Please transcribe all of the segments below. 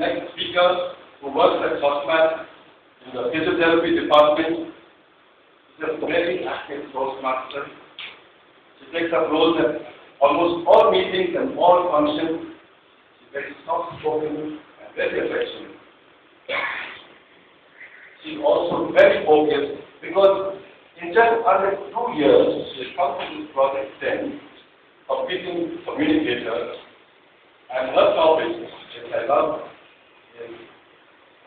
next speaker, who works at SOSMAT in the physiotherapy department, is a very active Toastmaster. She takes up roles at almost all meetings and all functions. She's very soft-spoken and very affectionate. She's also very focused because in just under 2 years, she has come to this project 10 of being communicator, and her topic, which I love, is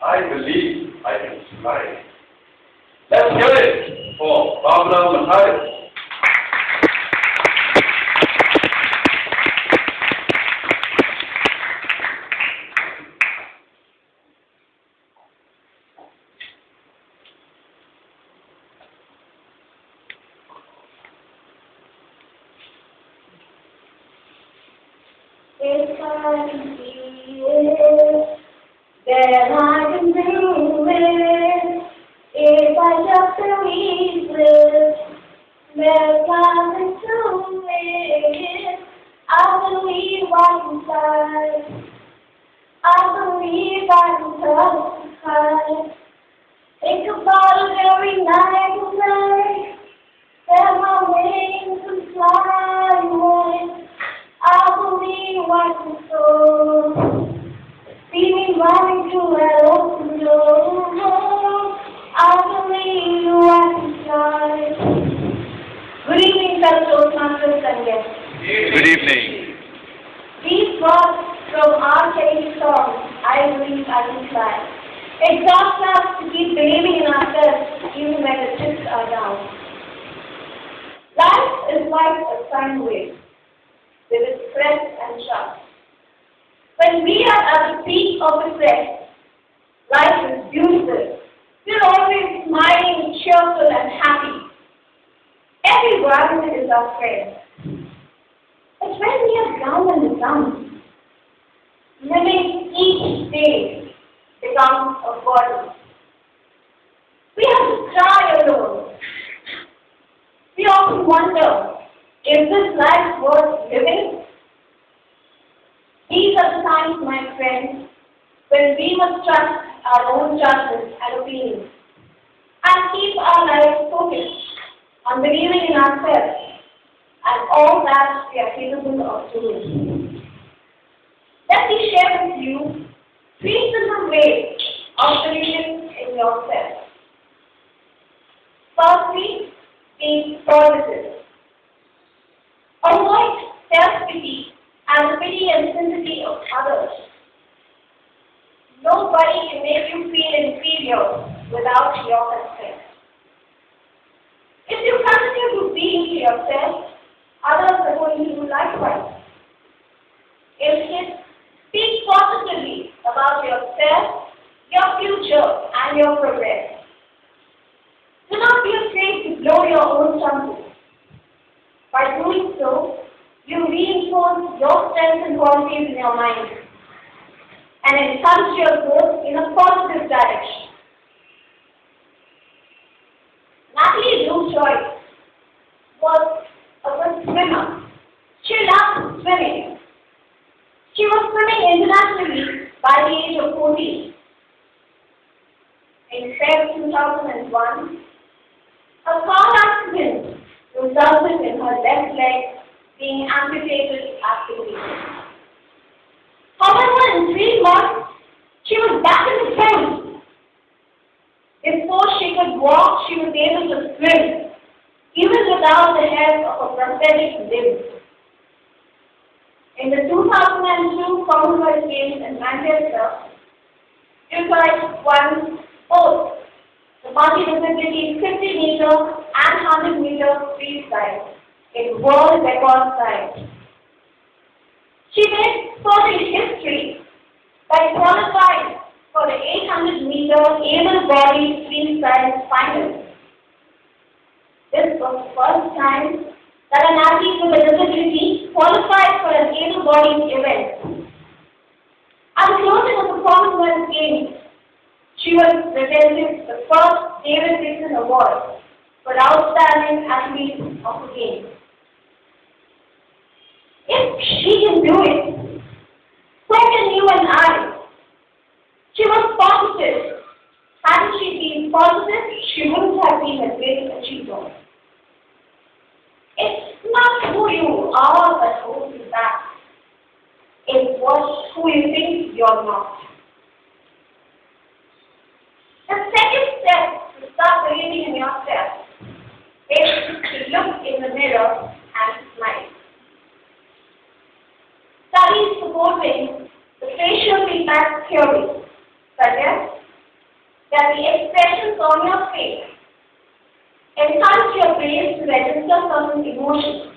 I believe I can fly. Let's hear it for Barbara Mathias. If I can see it, then I can do it. If I just believe it, there's nothing to it. I believe I can fly. I believe I can touch the sky. Think about it every night and day. That my wings can fly away. I believe I can soar. See me running through that open door. I believe I can fly. Good evening, fellow Toastmasters and guests. Good evening. These words from our Chinese song, I believe I can fly, exhort us to keep believing in ourselves even when the chips are down. Life is like a sine wave, with its crest and shaft. When we are at the peak of the crest, life is beautiful. We're always smiling, cheerful, and happy. Everyone is our friend. But when we are down in the dumps, living each day becomes a burden. We have to cry alone. We often wonder, is this life worth living? These are the times, my friends, when we must trust our own judgment and opinions and keep our lives focused on believing in ourselves and all that we are capable of doing. Let me share with you 3 simple ways of believing in yourself. Firstly, be positive. Avoid self-pity and the pity and sympathy of others. Nobody can make you feel inferior without your consent. If you continue to be yourself, others are going to do likewise. Instead, speak positively about yourself, your future, and your progress. Do not be afraid to blow your own trumpet. By doing so, you reinforce your strengths and qualities in your mind and encourage your growth in a positive direction. Natalie Joyce was a good swimmer. She loved swimming. She was swimming internationally by the age of 14. In February 2001, a car accident resulted in her left leg being amputated after the week. However, in 3 months, she was back in the swim. Before she could walk, she was able to swim, even without the help of a prosthetic limb. In the 2002 Commonwealth Games in Manchester, Joyce won both the multi-disciplinary 50-meter and 100-meter freestyle in world record time. She made further history by qualifying for the 800-meter able-bodied freestyle final. This was the first time that an athlete with a disability qualified for an able-bodied event. At the closing of the Commonwealth Games, she was presented the first David Dixon Award for Outstanding Athlete of the Games. If she can do it, so can you and I. you think you're not. The second step to start believing in yourself is to look in the mirror and smile. Studies supporting the facial feedback theory suggest that the expressions on your face encourage your brain to register certain emotions.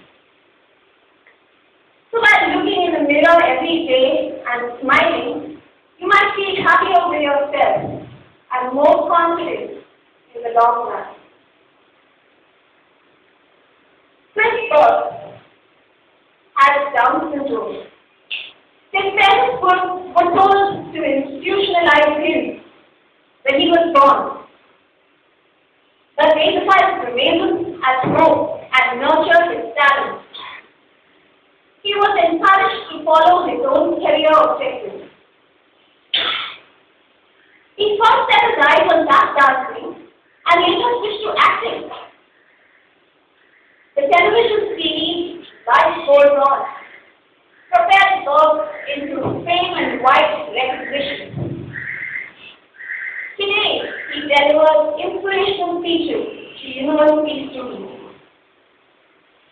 So by looking in the mirror every day and smiling, you might feel happier with yourself and more confident in the long run. Chris Bird had Down syndrome. His parents were told to institutionalize him when he was born. But they decided to raise him at home and nurture his talent. He was encouraged to follow his own career objectives. He first set his eyes on tap dancing and later switched to acting. The television series Life Goes On propelled Bird into fame and wide recognition. Today, he delivers inspirational speeches to university students.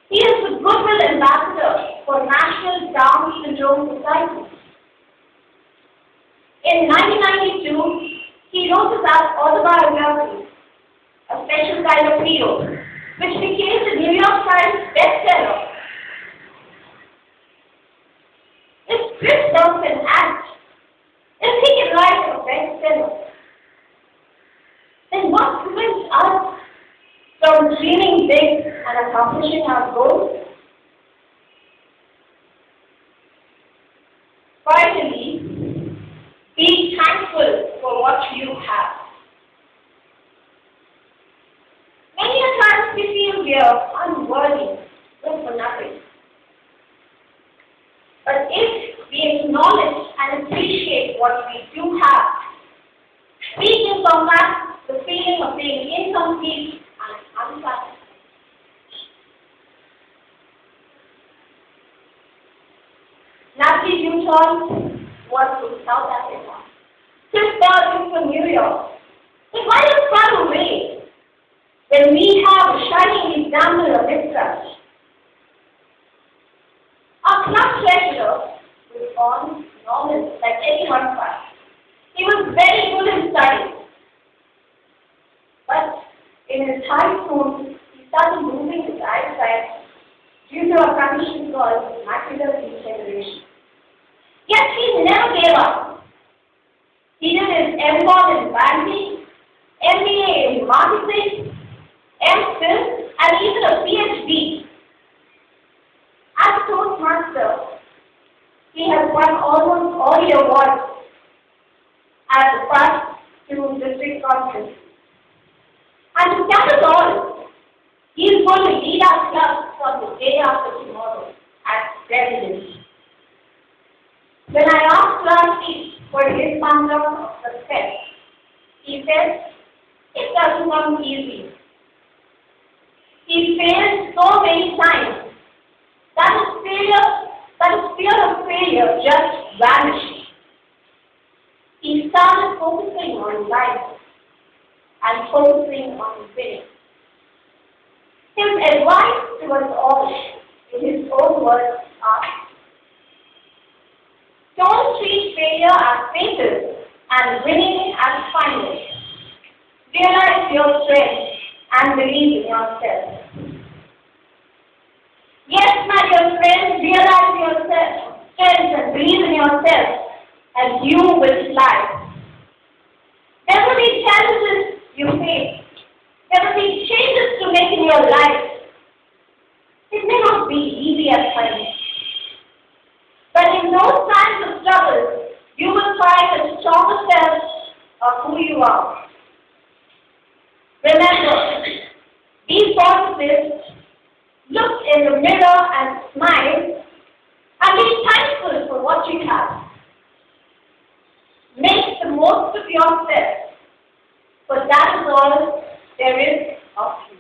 He is the Goodwill Ambassador for National Down Syndrome Society. In 1992, he wrote his autobiography, A Special Kind of Hero, which became the New York Times bestseller. If Chris Bird can act, if he can write a bestseller, then what prevents us from dreaming big and accomplishing our goals? Finally, be thankful for what you have. Many a times we feel we are unworthy, good for nothing. But if we acknowledge and appreciate what we do have, we can combat the feeling of being incomplete and unsatisfied. Nancy Newton was from South Africa. Chris Bird is from New York. But why is far away when we have a shining example of this? Our club treasurer was born normal like any one of us. He was very good in studies. But in his high school, he started losing his eyesight due to a condition called macular degeneration. Yet he never gave up. He did his M.Com in banking, MBA in marketing, M.Phil, and even a PhD. As Toastmaster, he has won almost all the awards at the past two district conferences. And to cap it all, he is going to lead our club from the day after tomorrow as president. When I asked last week for his thumbs of success, he said, it doesn't come easy. He failed so many times that his fear of failure just vanished. He started focusing on life and focusing on winning. His advice to us all, in his own words, are: don't treat failure as fatal and winning as final. Realize your strength and believe in yourself. Yes, my dear friends, realize yourself, strength and believe in yourself, and you will fly. There will be challenges you face. There will be changes to make in your life. It may not be easy at times. But in those times of struggle, you will find a stronger sense of who you are. Remember, be positive, look in the mirror and smile, and be thankful for what you have. Make the most of yourself, for that is all there is of you.